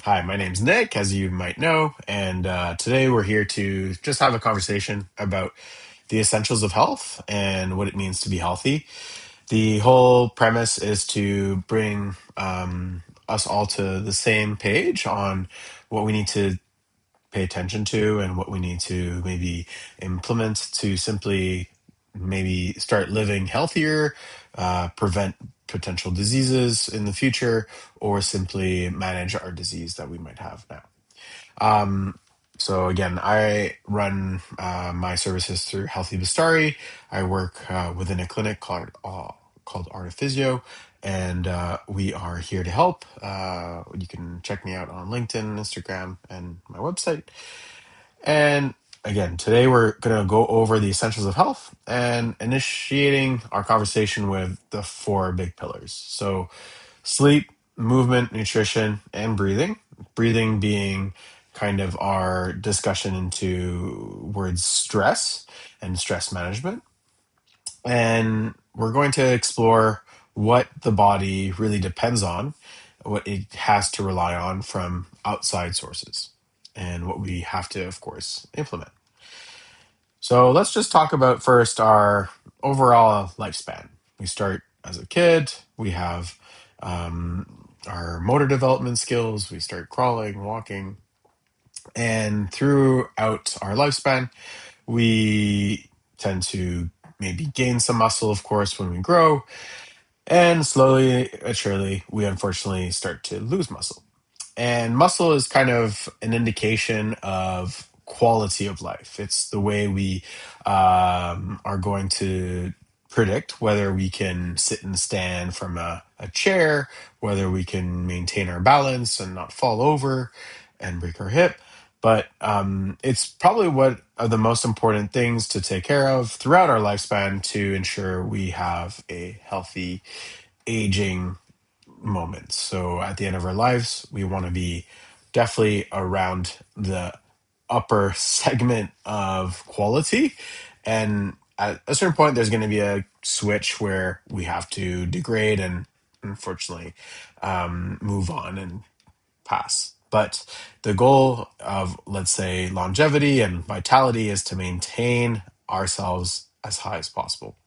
Hi, my name's Nick, as you might know, and today we're here to just have a conversation about the essentials of health and what it means to be healthy. The whole premise is to bring us all to the same page on what we need to pay attention to and what we need to maybe implement to simply maybe start living healthier, prevent potential diseases in the future, or simply manage our disease that we might have now. Um, so again, I run my services through Healthy Bistari. I work within a clinic called Artiphysio, and we are here to help. You can check me out on LinkedIn, Instagram, and my website. And again, today we're going to go over the essentials of health and initiating our conversation with the four big pillars. So, sleep, movement, nutrition, and breathing. Breathing being kind of our discussion into words stress and stress management. And we're going to explore what the body really depends on, what it has to rely on from outside sources, and what we have to, of course, implement. So let's just talk about first our overall lifespan. We start as a kid, we have our motor development skills, we start crawling, walking, and throughout our lifespan, we tend to maybe gain some muscle, of course, when we grow, and slowly but surely, we unfortunately start to lose muscle. And muscle is kind of an indication of quality of life. It's the way we are going to predict whether we can sit and stand from a chair, whether we can maintain our balance and not fall over and break our hip. But it's probably what are the most important things to take care of throughout our lifespan to ensure we have a healthy aging moments. So at the end of our lives, we want to be definitely around the upper segment of quality. And at a certain point, there's going to be a switch where we have to degrade and unfortunately move on and pass. But the goal of, let's say, longevity and vitality is to maintain ourselves as high as possible.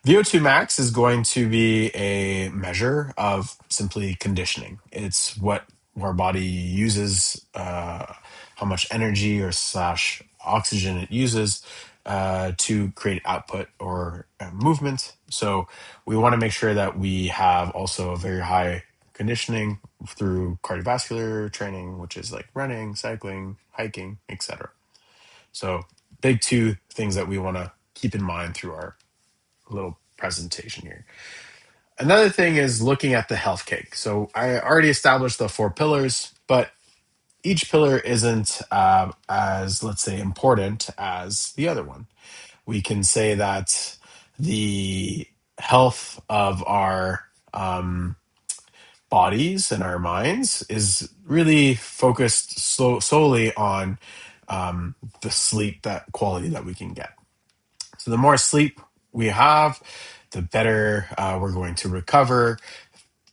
VO2 max is going to be a measure of simply conditioning. It's what our body uses, how much energy or slash oxygen it uses to create output or movement. So we want to make sure that we have also a very high conditioning through cardiovascular training, which is like running, cycling, hiking, etc. So big two things that we want to keep in mind through our little presentation here. Another thing is looking at the health cake. So I already established the four pillars, but each pillar isn't as, let's say, important as the other one. We can say that the health of our bodies and our minds is really focused solely on the sleep that quality that we can get. So the more sleep we have, the better we're going to recover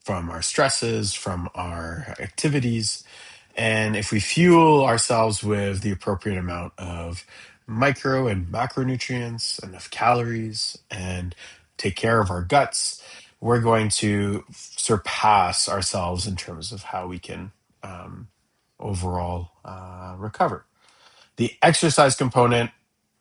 from our stresses, from our activities. And if we fuel ourselves with the appropriate amount of micro and macronutrients, enough calories, and take care of our guts, we're going to surpass ourselves in terms of how we can overall recover. The exercise component,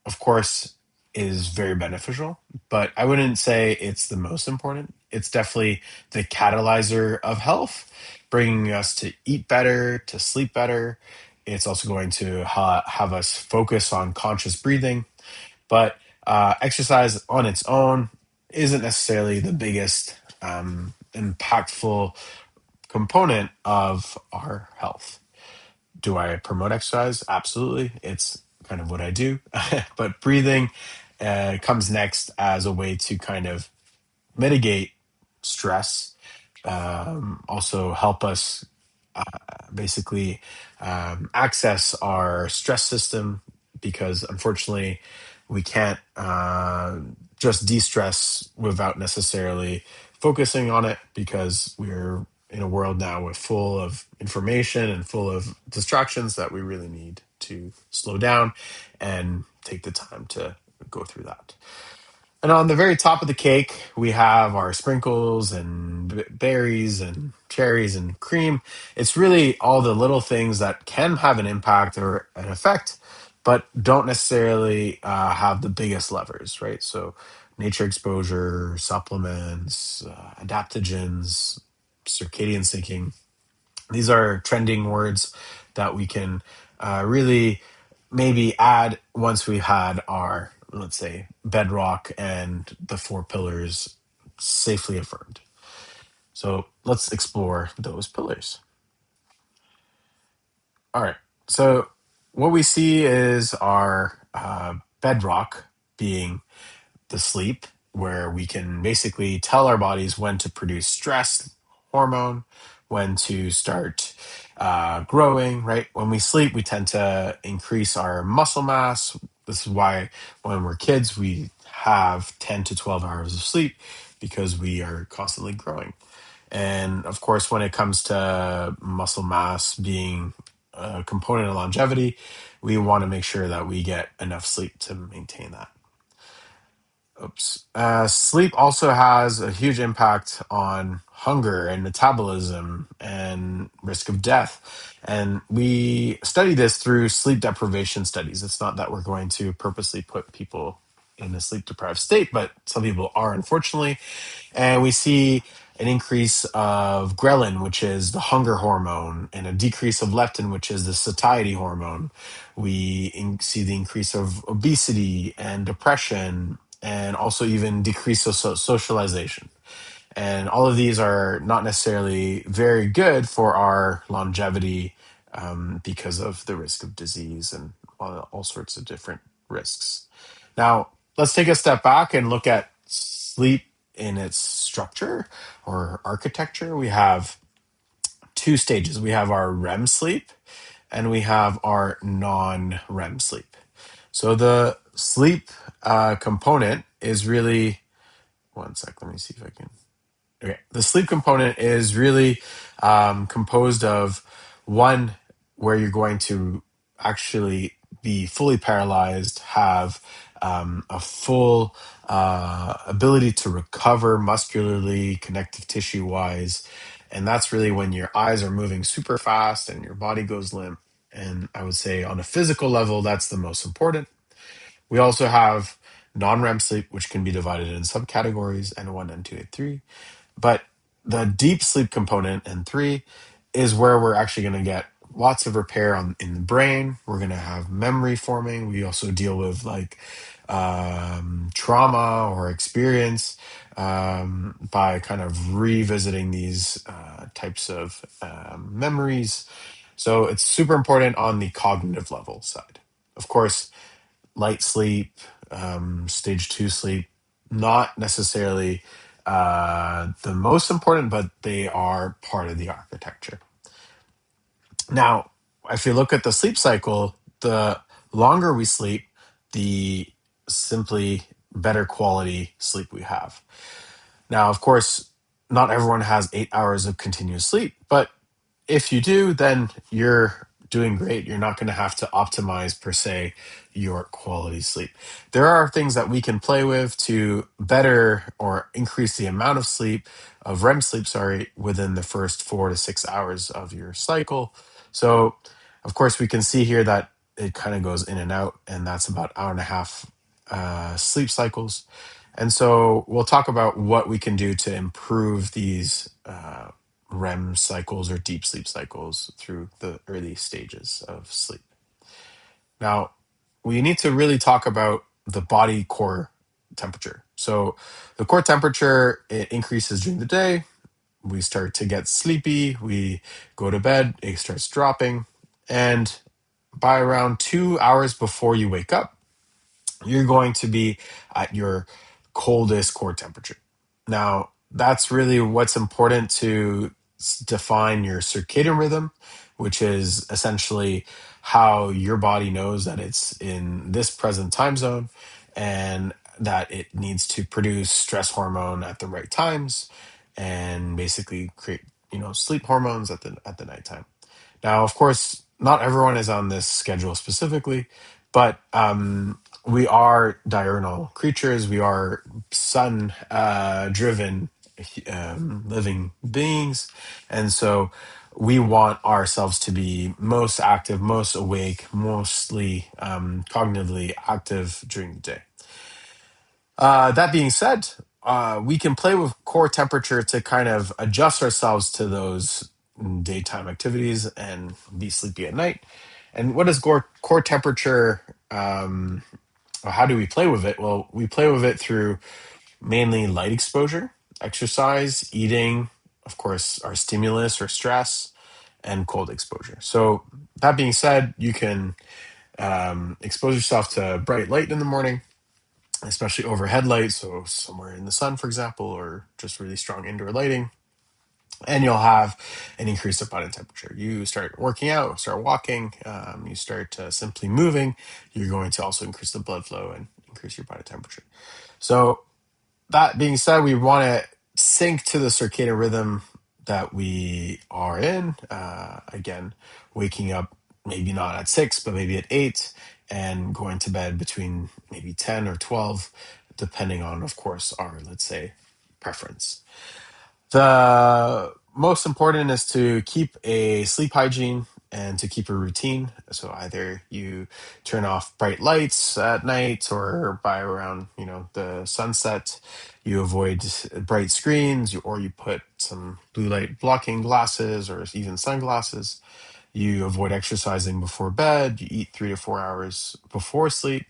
of course, is very beneficial, but I wouldn't say it's the most important. It's definitely the catalyzer of health, bringing us to eat better, to sleep better. It's also going to have us focus on conscious breathing, but exercise on its own isn't necessarily the biggest impactful component of our health. Do I promote exercise? Absolutely. It's kind of what I do. But breathing comes next as a way to kind of mitigate stress, also help us basically access our stress system because unfortunately we can't just de stress without necessarily focusing on it because we're in a world now with full of information and full of distractions that we really need to slow down and take the time to go through that. And on the very top of the cake, we have our sprinkles and berries and cherries and cream. It's really all the little things that can have an impact or an effect, but don't necessarily have the biggest levers, right? So, nature exposure, supplements, adaptogens, circadian syncing, these are trending words that we can really maybe add once we had our, let's say, bedrock and the four pillars safely affirmed. So let's explore those pillars. All right. So what we see is our bedrock being the sleep, where we can basically tell our bodies when to produce stress hormone, when to start growing, right? When we sleep, we tend to increase our muscle mass. This is why when we're kids, we have 10 to 12 hours of sleep because we are constantly growing. And of course, when it comes to muscle mass being a component of longevity, we want to make sure that we get enough sleep to maintain that. Oops. Sleep also has a huge impact on hunger and metabolism and risk of death. And we study this through sleep deprivation studies. It's not that we're going to purposely put people in a sleep deprived state, but some people are, unfortunately. And we see an increase of ghrelin, which is the hunger hormone, and a decrease of leptin, which is the satiety hormone. See the increase of obesity and depression, and also even decrease of socialization. And all of these are not necessarily very good for our longevity because of the risk of disease and all sorts of different risks. Now, let's take a step back and look at sleep in its structure or architecture. We have two stages. We have our REM sleep and we have our non-REM sleep. So the sleep component is really, one sec, let me see if I can. Okay. The sleep component is really composed of one, where you're going to actually be fully paralyzed, have a full ability to recover muscularly, connective tissue wise. And that's really when your eyes are moving super fast and your body goes limp. And I would say on a physical level, that's the most important. We also have non-REM sleep, which can be divided in subcategories, N1, N2, N3. But the deep sleep component in three is where we're actually going to get lots of repair in the brain. We're going to have memory forming. We also deal with like trauma or experience by kind of revisiting these types of memories. So it's super important on the cognitive level side. Of course, light sleep, stage two sleep, not necessarily the most important, but they are part of the architecture. Now, if you look at the sleep cycle, the longer we sleep, the simply better quality sleep we have. Now, of course, not everyone has 8 hours of continuous sleep, but if you do, then you're doing great. You're not going to have to optimize per se your quality sleep. There are things that we can play with to better or increase the amount of sleep, of REM sleep, sorry, within the first 4 to 6 hours of your cycle. So, of course, we can see here that it kind of goes in and out, and that's about hour and a half sleep cycles. And so we'll talk about what we can do to improve these REM cycles or deep sleep cycles through the early stages of sleep. Now, we need to really talk about the body core temperature. So, the core temperature, it increases during the day. We start to get sleepy. We go to bed. It starts dropping. And by around 2 hours before you wake up, you're going to be at your coldest core temperature. Now, that's really what's important to define your circadian rhythm, which is essentially how your body knows that it's in this present time zone and that it needs to produce stress hormone at the right times and basically create sleep hormones at the nighttime. Now, of course, not everyone is on this schedule specifically, but we are diurnal creatures. We are sun driven living beings. And so we want ourselves to be most active, most awake, mostly cognitively active during the day. That being said, we can play with core temperature to kind of adjust ourselves to those daytime activities and be sleepy at night. And what is core temperature? Or how do we play with it? Well, we play with it through mainly light exposure, exercise, eating, of course, our stimulus or stress, and cold exposure. So, that being said, you can expose yourself to bright light in the morning, especially overhead light, so somewhere in the sun, for example, or just really strong indoor lighting, and you'll have an increase of body temperature. You start working out, start walking, you start simply moving, you're going to also increase the blood flow and increase your body temperature. So, that being said, we want to sync to the circadian rhythm that we are in. Again, waking up maybe not at 6, but maybe at 8, and going to bed between maybe 10 or 12, depending on, of course, our, let's say, preference. The most important is to keep a sleep hygiene and to keep a routine. So either you turn off bright lights at night or by around, the sunset, you avoid bright screens or you put some blue light blocking glasses or even sunglasses. You avoid exercising before bed. You eat 3 to 4 hours before sleep.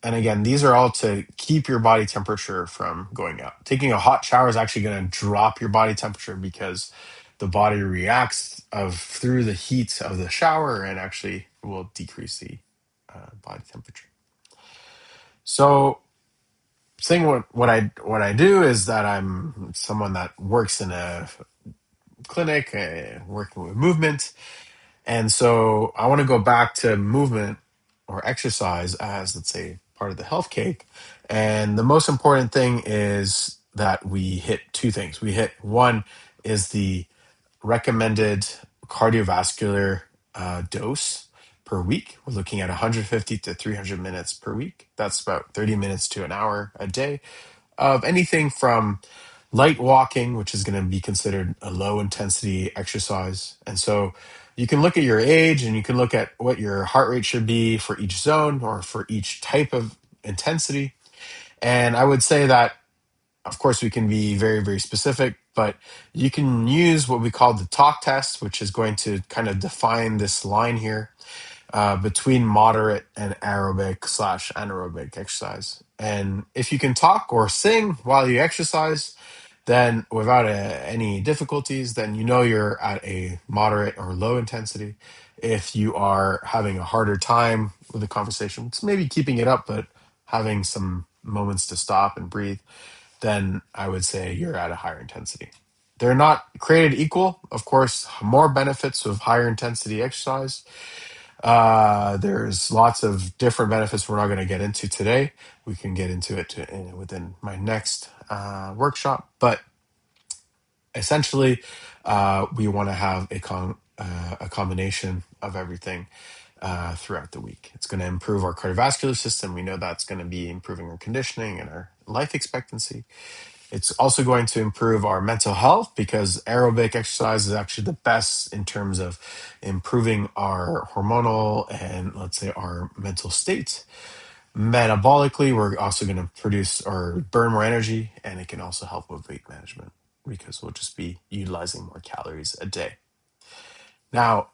And again, these are all to keep your body temperature from going up. Taking a hot shower is actually going to drop your body temperature because the body reacts of through the heat of the shower and actually will decrease the body temperature. So, saying what I do is that I'm someone that works in a clinic, working with movement. And so I want to go back to movement or exercise as, let's say, part of the health cake. And the most important thing is that we hit two things. We hit one is the recommended cardiovascular dose per week. We're looking at 150 to 300 minutes per week. That's about 30 minutes to an hour a day of anything from light walking, which is going to be considered a low intensity exercise. And so you can look at your age and you can look at what your heart rate should be for each zone or for each type of intensity. And I would say that, of course, we can be very, very specific, but you can use what we call the talk test, which is going to kind of define this line here between moderate and aerobic slash anaerobic exercise. And if you can talk or sing while you exercise, then without any difficulties, then you're at a moderate or low intensity. If you are having a harder time with the conversation, it's maybe keeping it up, but having some moments to stop and breathe, then I would say you're at a higher intensity. They're not created equal. Of course, more benefits of higher intensity exercise. There's lots of different benefits we're not going to get into today. We can get into it within my next workshop. But essentially, we want to have a combination of everything throughout the week. It's going to improve our cardiovascular system. We know that's going to be improving our conditioning and our life expectancy. It's also going to improve our mental health because aerobic exercise is actually the best in terms of improving our hormonal and, let's say, our mental state. Metabolically, we're also going to produce or burn more energy, and it can also help with weight management because we'll just be utilizing more calories a day. Now,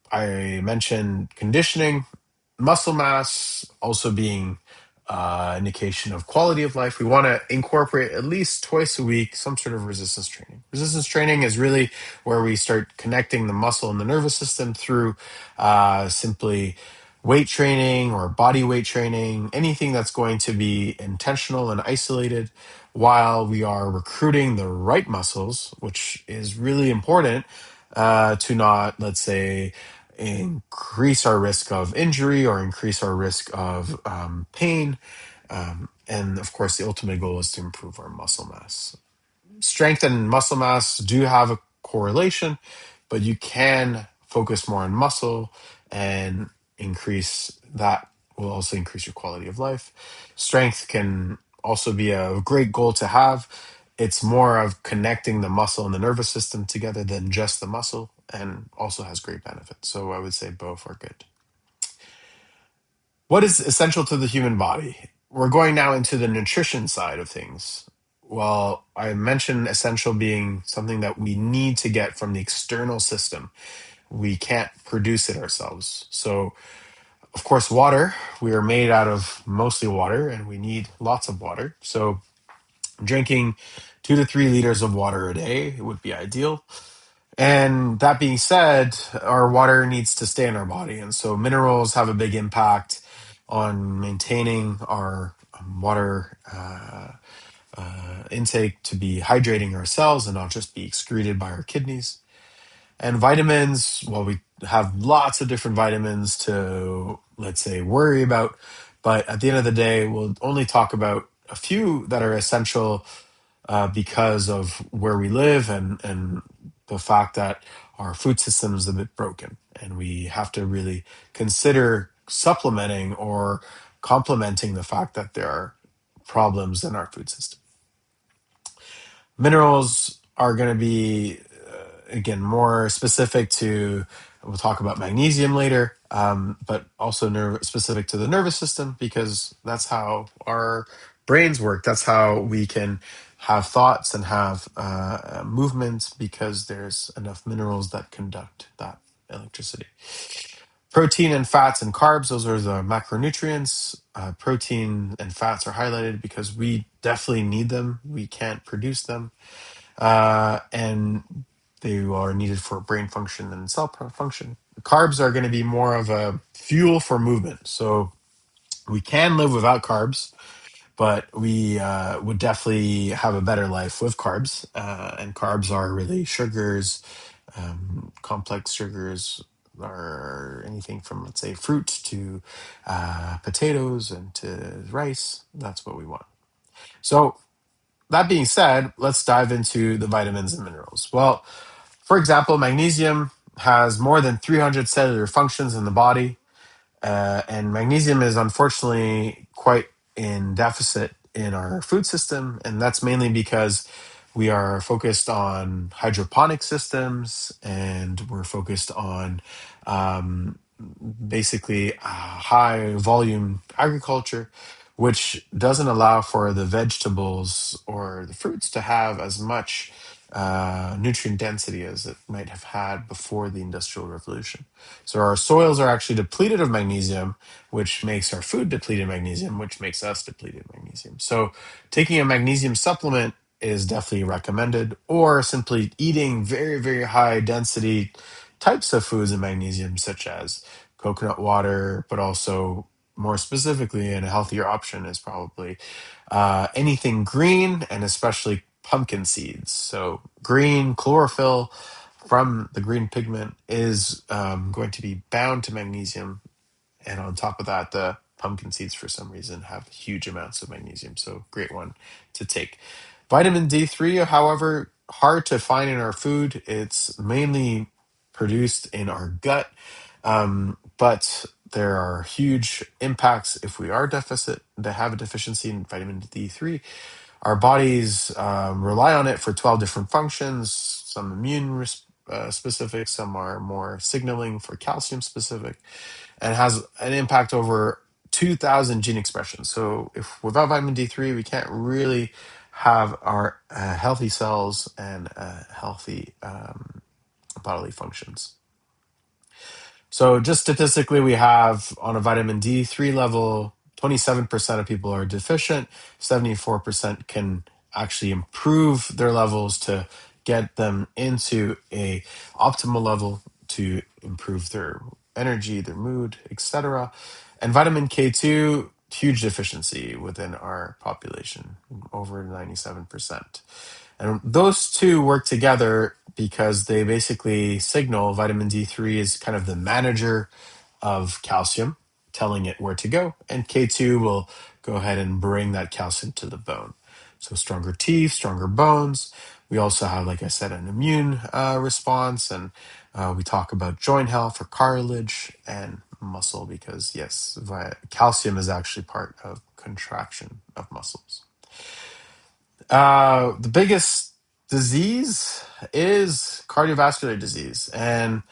I mentioned conditioning, muscle mass also being indication of quality of life. We want to incorporate at least twice a week some sort of resistance training. Resistance training is really where we start connecting the muscle and the nervous system through simply weight training or body weight training, anything that's going to be intentional and isolated while we are recruiting the right muscles, which is really important to not, let's say, increase our risk of injury or increase our risk of pain. And of course, the ultimate goal is to improve our muscle mass. Strength and muscle mass do have a correlation, but you can focus more on muscle and increase that will also increase your quality of life. Strength can also be a great goal to have. It's more of connecting the muscle and the nervous system together than just the muscle, and also has great benefits. So I would say both are good. What is essential to the human body? We're going now into the nutrition side of things. Well, I mentioned essential being something that we need to get from the external system. We can't produce it ourselves. So, of course, water. We are made out of mostly water and we need lots of water. So, drinking 2 to 3 liters of water a day would be ideal. And that being said, our water needs to stay in our body. And so minerals have a big impact on maintaining our water intake to be hydrating our cells and not just be excreted by our kidneys. And vitamins, well, we have lots of different vitamins to, let's say, worry about. But at the end of the day, we'll only talk about a few that are essential because of where we live and the fact that our food system is a bit broken. And we have to really consider supplementing or complementing the fact that there are problems in our food system. Minerals are going to be, again, more specific to, we'll talk about magnesium later, but also specific to the nervous system because that's how our brains work. That's how we can have thoughts and have movements because there's enough minerals that conduct that electricity. Protein and fats and carbs, those are the macronutrients. Protein and fats are highlighted because we definitely need them. We can't produce them. And they are needed for brain function and cell function. Carbs are going to be more of a fuel for movement. So we can live without carbs, but we would definitely have a better life with carbs. And carbs are really sugars, complex sugars are anything from, let's say, fruit to potatoes and to rice. That's what we want. So that being said, let's dive into the vitamins and minerals. Well, for example, magnesium has more than 300 cellular functions in the body. And magnesium is unfortunately quite in deficit in our food system. And that's mainly because we are focused on hydroponic systems and we're focused on um, basically high volume agriculture, which doesn't allow for the vegetables or the fruits to have as much nutrient density as it might have had before the Industrial Revolution. So our soils are actually depleted of magnesium, which makes our food depleted in magnesium, which makes us depleted in magnesium. So taking a magnesium supplement is definitely recommended, or simply eating very, very high density types of foods in magnesium, such as coconut water, but also more specifically, and a healthier option is probably anything green and especially pumpkin seeds. So green chlorophyll from the green pigment is going to be bound to magnesium. And on top of that, the pumpkin seeds, for some reason, have huge amounts of magnesium. So, great one to take. Vitamin D3, however, hard to find in our food. It's mainly produced in our gut. But there are huge impacts if we are deficit to have a deficiency in vitamin D3. Our bodies rely on it for 12 different functions, some specific, some are more signaling for calcium specific, and has an impact over 2,000 gene expressions. So, if without vitamin D3, we can't really have our healthy cells and healthy bodily functions. So just statistically, we have on a vitamin D3 level, 27% of people are deficient, 74% can actually improve their levels to get them into a optimal level to improve their energy, their mood, etc. And vitamin K2, huge deficiency within our population, over 97%. And those two work together because they basically signal vitamin D3 is kind of the manager of calcium, telling it where to go. And K2 will go ahead and bring that calcium to the bone. So stronger teeth, stronger bones. We also have, like I said, an immune response, and we talk about joint health for cartilage and muscle because, yes, calcium is actually part of contraction of muscles. The biggest disease is cardiovascular disease. And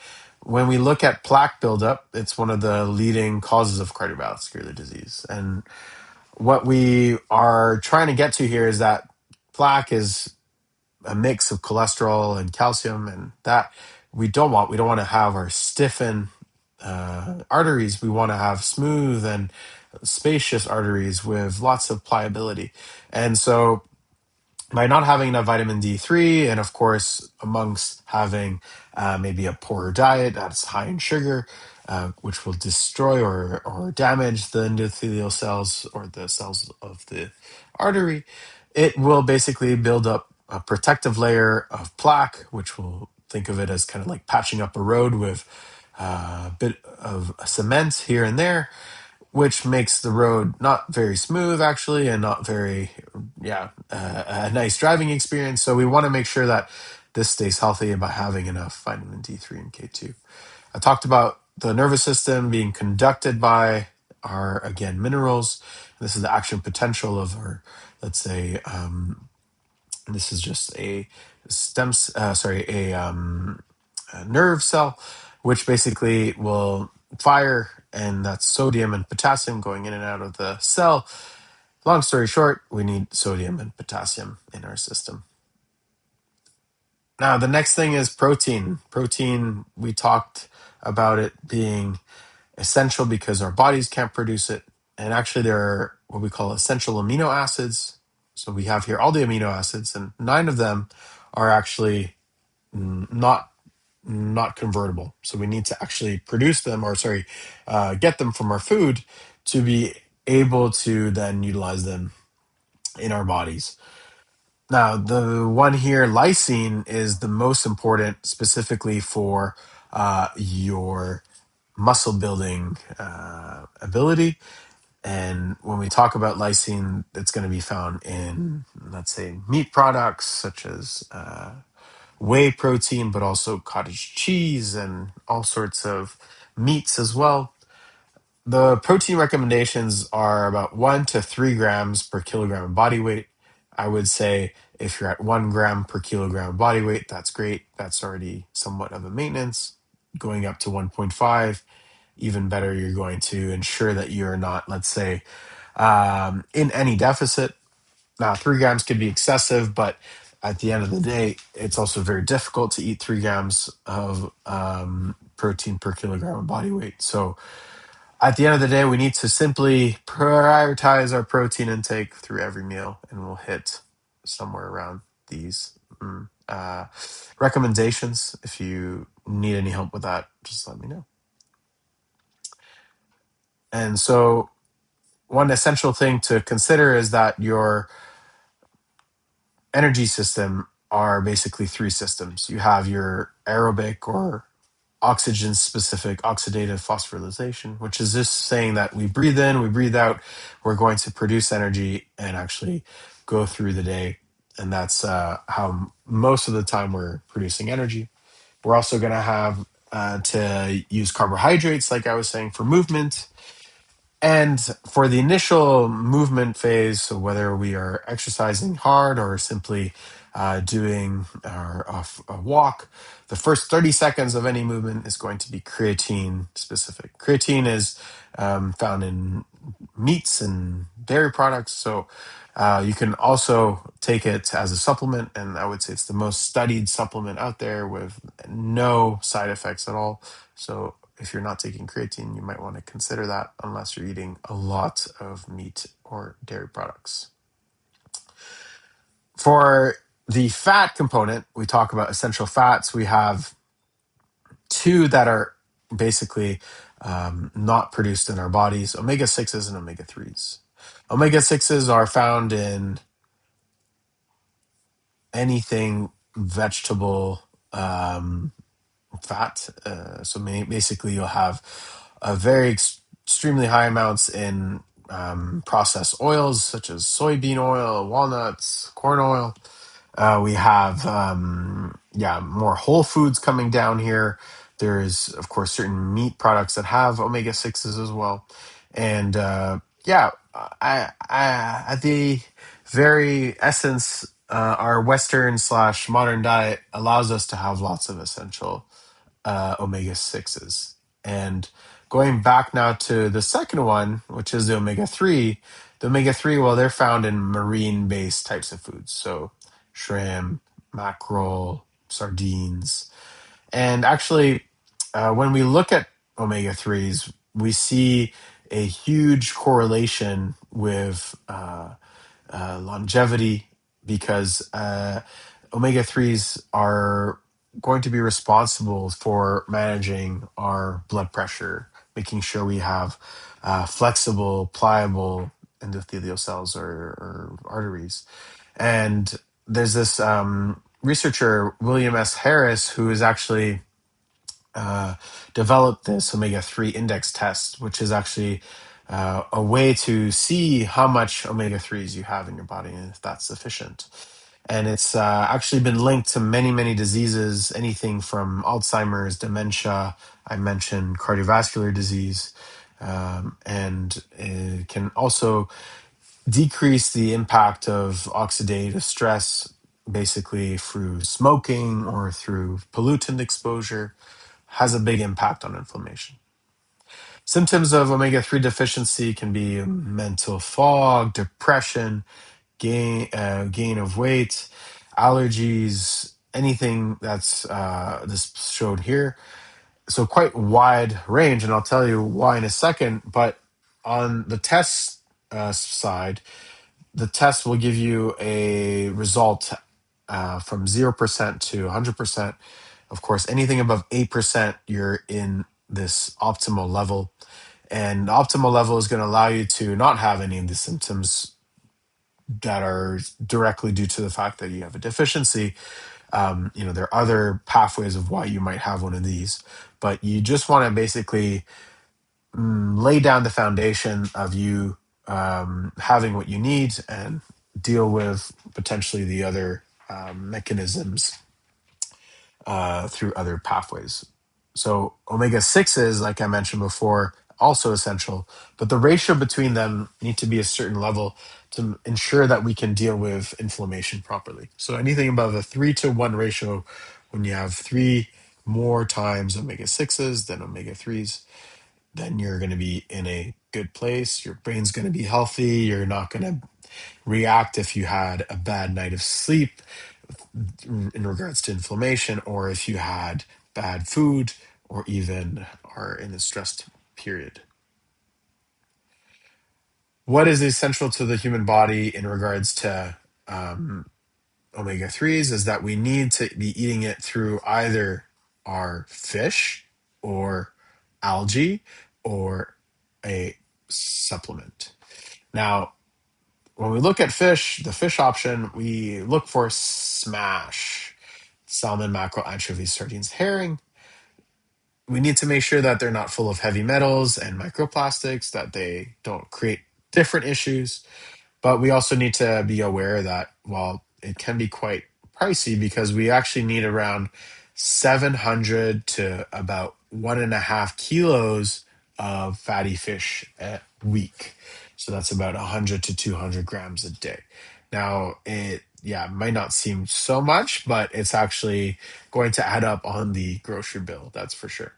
when we look at plaque buildup, it's one of the leading causes of cardiovascular disease. And what we are trying to get to here is that plaque is a mix of cholesterol and calcium, and that we don't want. We don't want to have our stiffened arteries. We want to have smooth and spacious arteries with lots of pliability. And so by not having enough vitamin D3, and of course, amongst having maybe a poorer diet that's high in sugar, which will destroy or damage the endothelial cells or the cells of the artery, it will basically build up a protective layer of plaque, which we'll think of it as kind of like patching up a road with a bit of cement here and there, which makes the road not very smooth actually, and not very, a nice driving experience. So we want to make sure that this stays healthy by having enough vitamin D3 and K2. I talked about the nervous system being conducted by our, again, minerals. This is the action potential of our, let's say, this is just a a nerve cell, which basically will fire, and that's sodium and potassium going in and out of the cell. Long story short, we need sodium and potassium in our system. Now, the next thing is protein. Protein, we talked about it being essential because our bodies can't produce it. And actually, there are what we call essential amino acids. So we have here all the amino acids, and 9 of them are actually not convertible. So we need to actually produce them, or sorry, get them from our food to be able to then utilize them in our bodies. Now, the one here, lysine, is the most important specifically for your muscle building ability. And when we talk about lysine, it's going to be found in, let's say, meat products such as whey protein, but also cottage cheese and all sorts of meats as well. The protein recommendations are about 1 to 3 grams per kilogram of body weight. I would say if you're at 1 gram per kilogram of body weight, that's great. That's already somewhat of a maintenance. Going up to 1.5, even better, you're going to ensure that you're not, let's say, in any deficit. Now, 3 grams could be excessive, but at the end of the day, it's also very difficult to eat 3 grams of protein per kilogram of body weight. So, at the end of the day, we need to simply prioritize our protein intake through every meal, and we'll hit somewhere around these recommendations. If you need any help with that, just let me know. And so, one essential thing to consider is that your energy system are basically 3 systems. You have your aerobic or oxygen specific oxidative phosphorylation, which is just saying that we breathe in, we breathe out, we're going to produce energy and actually go through the day. And that's how most of the time we're producing energy. We're also going to have to use carbohydrates, like I was saying, for movement. And for the initial movement phase, so whether we are exercising hard or simply doing a walk, the first 30 seconds of any movement is going to be creatine specific. Creatine is found in meats and dairy products. So you can also take it as a supplement. And I would say it's the most studied supplement out there with no side effects at all. So if you're not taking creatine, you might want to consider that unless you're eating a lot of meat or dairy products. For the fat component, we talk about essential fats. We have 2 that are basically not produced in our bodies: omega-6s and omega-3s. Omega-6s are found in anything vegetable fat. Basically, you'll have a very extremely high amounts in processed oils such as soybean oil, walnuts, corn oil. We have, yeah, more whole foods coming down here. There's, of course, certain meat products that have omega 6s as well. And yeah, at the very essence, our Western slash modern diet allows us to have lots of essential omega 6s. And going back now to the second one, which is the omega 3, well, they're found in marine based types of foods. So shrimp, mackerel, sardines. And actually, when we look at omega 3s, we see a huge correlation with longevity because omega 3s are going to be responsible for managing our blood pressure, making sure we have flexible, pliable endothelial cells or arteries. And there's this researcher, William S. Harris, who is actually uh, developed this omega 3 index test, which is actually a way to see how much omega 3s you have in your body and if that's sufficient. And it's actually been linked to many, many diseases, anything from Alzheimer's, dementia, I mentioned cardiovascular disease, and it can also decrease the impact of oxidative stress, basically through smoking or through pollutant exposure, has a big impact on inflammation. Symptoms of omega 3 deficiency can be mental fog, depression, gain of weight, allergies, anything that's this showed here. So quite wide range, and I'll tell you why in a second. But on the test side, the test will give you a result from 0% to 100%. Of course, anything above 8%, you're in this optimal level. And the optimal level is going to allow you to not have any of the symptoms that are directly due to the fact that you have a deficiency. There are other pathways of why you might have one of these, but you just want to basically lay down the foundation of you having what you need and deal with potentially the other mechanisms through other pathways. So omega 6s, like I mentioned before, also essential, but the ratio between them need to be a certain level to ensure that we can deal with inflammation properly. So anything above a 3-to-1 ratio, when you have three more times omega 6s than omega 3s, then you're going to be in a good place. Your brain's going to be healthy. You're not going to react if you had a bad night of sleep in regards to inflammation, or if you had bad food, or even are in a stressed period. What is essential to the human body in regards to omega 3s is that we need to be eating it through either our fish or algae or a supplement. Now, when we look at fish, the fish option, we look for smash, salmon, mackerel, anchovies, sardines, herring. We need to make sure that they're not full of heavy metals and microplastics, that they don't create different issues. But we also need to be aware that while it can be quite pricey, because we actually need around 700 to about 1.5 kilos of fatty fish a week. So that's about 100 to 200 grams a day. Now, it, yeah, might not seem so much, but it's actually going to add up on the grocery bill, that's for sure.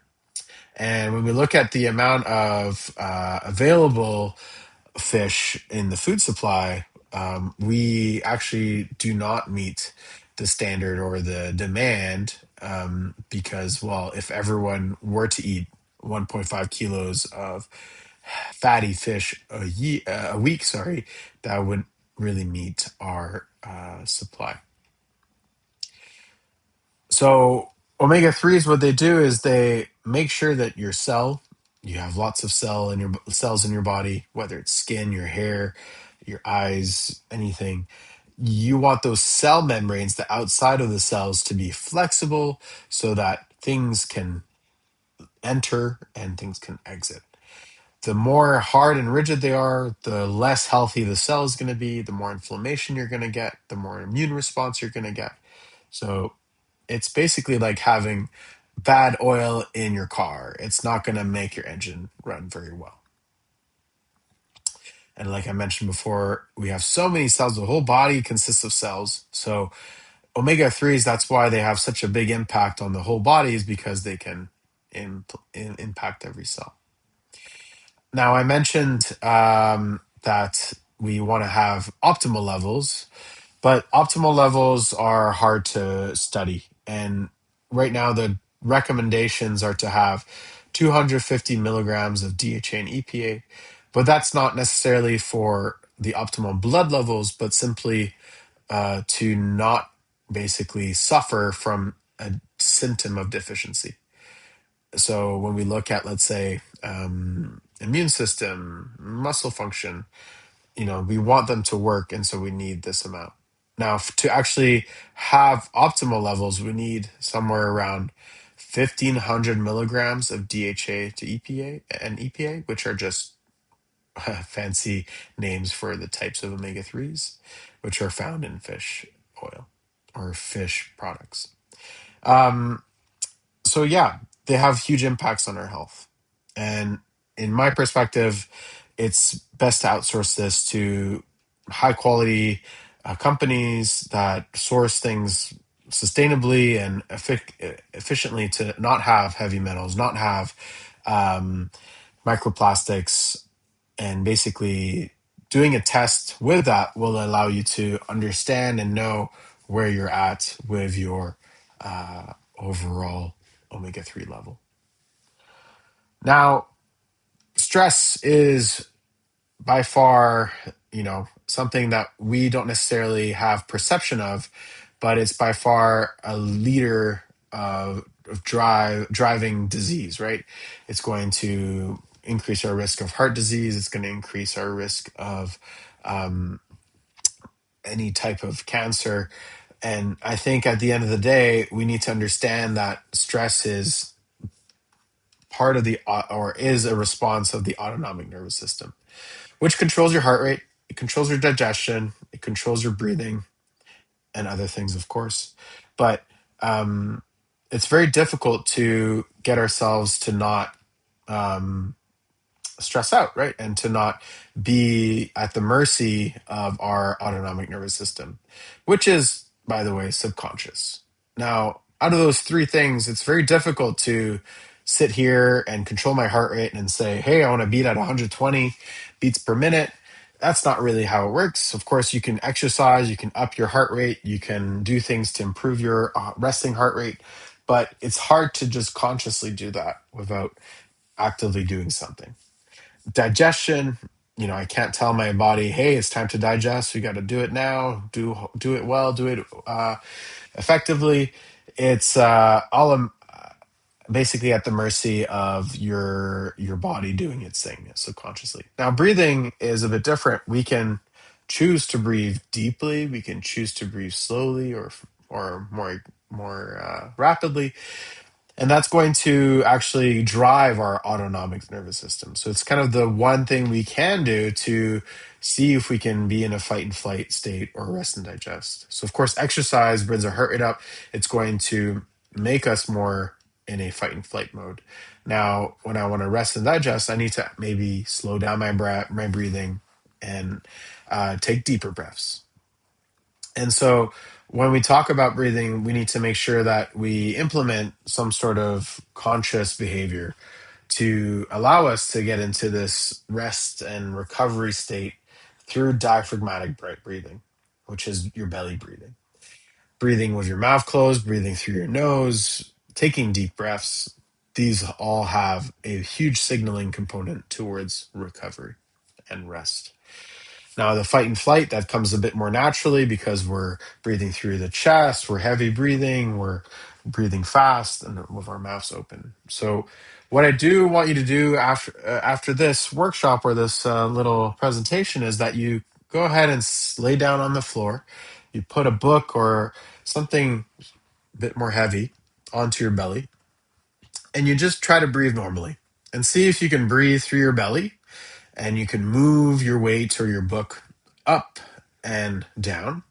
And when we look at the amount of available fish in the food supply, we actually do not meet the standard or the demand because, well, if everyone were to eat 1.5 kilos of fatty fish a week, sorry, that wouldn't really meet our supply. So omega 3s, what they do is they make sure that your cell, you have lots of cells in your body, whether it's skin, your hair, your eyes, anything. You want those cell membranes, the outside of the cells, to be flexible so that things can enter and things can exit. the more hard and rigid they are, the less healthy the cell is going to be, the more inflammation you're going to get, the more immune response you're going to get. So it's basically like having bad oil in your car. It's not going to make your engine run very well. And like I mentioned before, we have so many cells. The whole body consists of cells. So omega 3s, that's why they have such a big impact on the whole body, is because they can impact every cell. Now, I mentioned that we want to have optimal levels, but optimal levels are hard to study. And right now, the recommendations are to have 250 milligrams of DHA and EPA, but that's not necessarily for the optimal blood levels, but simply to not basically suffer from a symptom of deficiency. So when we look at, let's say, immune system, muscle function, we want them to work, and so we need this amount. Now, to actually have optimal levels, we need somewhere around 1,500 milligrams of DHA to EPA, which are just fancy names for the types of omega 3s, which are found in fish oil or fish products. Um, so yeah, they have huge impacts on our health. And in my perspective, it's best to outsource this to high quality companies that source things sustainably and efficiently, to not have heavy metals, not have um, microplastics, and basically doing a test with that will allow you to understand and know where you're at with your overall omega 3 level. Now, stress is by far, something that we don't necessarily have perception of, but it's by far a leader of driving disease, right? It's going to increase our risk of heart disease. It's going to increase our risk of um, any type of cancer. And I think at the end of the day, we need to understand that stress is part of or is a response of the autonomic nervous system, which controls your heart rate, it controls your digestion, it controls your breathing, and other things, of course. But um, it's very difficult to get ourselves to not um, stress out, right? And to not be at the mercy of our autonomic nervous system, which is, by the way, subconscious. Now, out of those three things, it's very difficult to sit here and control my heart rate and say, hey, I want to beat at 120 beats per minute. That's not really how it works. Of course, you can exercise, you can up your heart rate, you can do things to improve your resting heart rate, but it's hard to just consciously do that without actively doing something. Digestion, I can't tell my body, hey, it's time to digest, we got to do it now, do it well, do it effectively. It's all basically at the mercy of your body doing its thing subconsciously. Now, breathing is a bit different. We can choose to breathe deeply, we can choose to breathe slowly, or more rapidly, and that's going to actually drive our autonomic nervous system. So it's kind of the one thing we can do to see if we can be in a fight and flight state or rest and digest. So, of course, exercise brings our heart rate up. It's going to make us more in a fight and flight mode. Now, when I want to rest and digest, I need to maybe slow down my breathing and take deeper breaths. And so when we talk about breathing, we need to make sure that we implement some sort of conscious behavior to allow us to get into this rest and recovery state through diaphragmatic breathing, which is your belly breathing. Breathing with your mouth closed, breathing through your nose, taking deep breaths. These all have a huge signaling component towards recovery and rest. Now, the fight and flight, that comes a bit more naturally because we're breathing through the chest, we're heavy breathing, we're breathing fast, and with our mouths open. So, what I do want you to do after this workshop or this little presentation is that you go ahead and lay down on the floor. You put a book or something a bit more heavy onto your belly, and you just try to breathe normally. and see if you can breathe through your belly, and you can move your weight or your book up and down.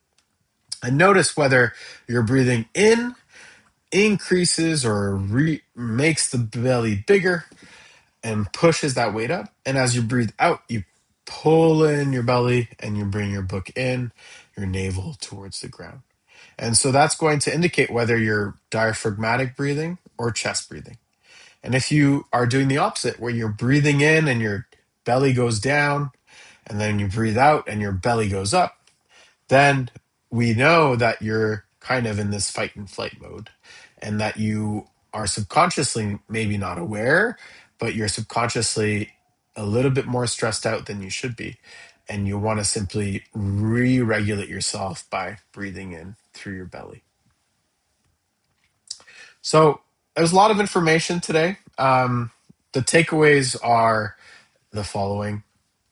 And notice whether you're breathing in increases or makes the belly bigger and pushes that weight up. And as you breathe out, you pull in your belly and you bring your book in, your navel towards the ground. And so that's going to indicate whether you're diaphragmatic breathing or chest breathing. And if you are doing the opposite, where you're breathing in and your belly goes down, and then you breathe out and your belly goes up, then we know that you're kind of in this fight and flight mode, and that you are subconsciously maybe not aware, but you're subconsciously a little bit more stressed out than you should be. And you want to simply re regulate yourself by breathing in through your belly. So there's a lot of information today. The takeaways are the following: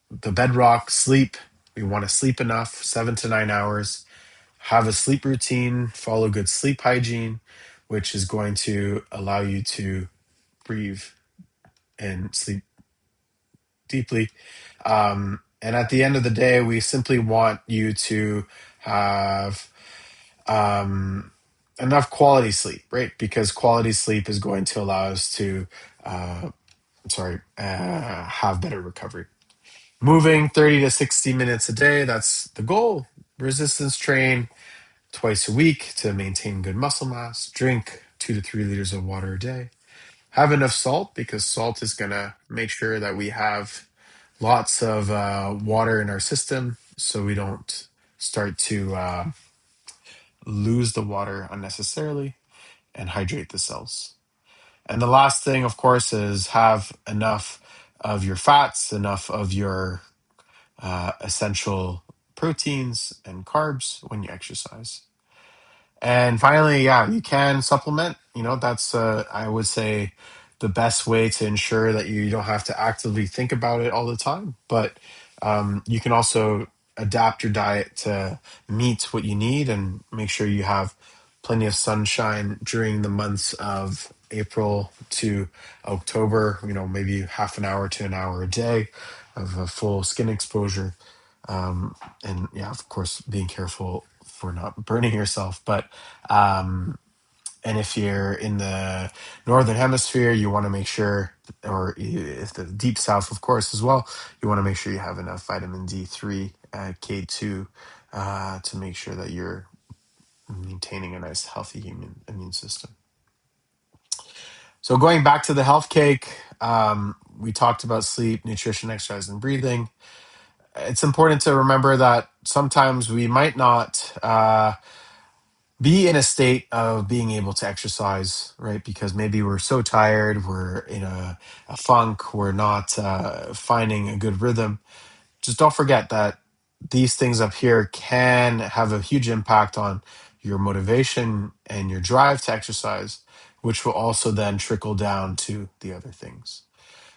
the bedrock, sleep. We want to sleep enough, 7 to 9 hours. Have a sleep routine, follow good sleep hygiene, which is going to allow you to breathe and sleep deeply. And at the end of the day, we simply want you to have enough quality sleep, right? Because quality sleep is going to allow us to, have better recovery. Moving 30 to 60 minutes a day, that's the goal. Resistance train twice a week to maintain good muscle mass. Drink 2 to 3 liters of water a day. Have enough salt, because salt is going to make sure that we have lots of water in our system so we don't start to lose the water unnecessarily, and hydrate the cells. And the last thing, of course, is have enough of your fats, enough of your essential proteins and carbs when you exercise. And finally, yeah, you can supplement. That's, I would say, the best way to ensure that you don't have to actively think about it all the time. But you can also adapt your diet to meet what you need, and make sure you have plenty of sunshine during the months of April to October, maybe half an hour to an hour a day of a full skin exposure. And yeah, of course, being careful for not burning yourself. But and if you're in the northern hemisphere, you want to make sure, or if the deep south, of course, as well, you want to make sure you have enough vitamin D3, K2, to make sure that you're maintaining a nice, healthy human immune system. So going back to the health cake, we talked about sleep, nutrition, exercise, and breathing. It's important to remember that sometimes we might not be in a state of being able to exercise, right? Because maybe we're so tired, we're in a funk, we're not finding a good rhythm. Just don't forget that these things up here can have a huge impact on your motivation and your drive to exercise, which will also then trickle down to the other things.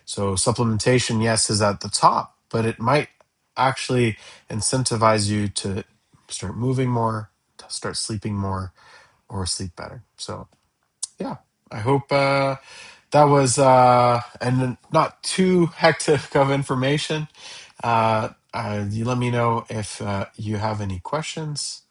So supplementation, yes, is at the top, but it might actually incentivize you to start moving more, to start sleeping more, or sleep better. So yeah, I hope that was and not too hectic of information. You let me know if you have any questions.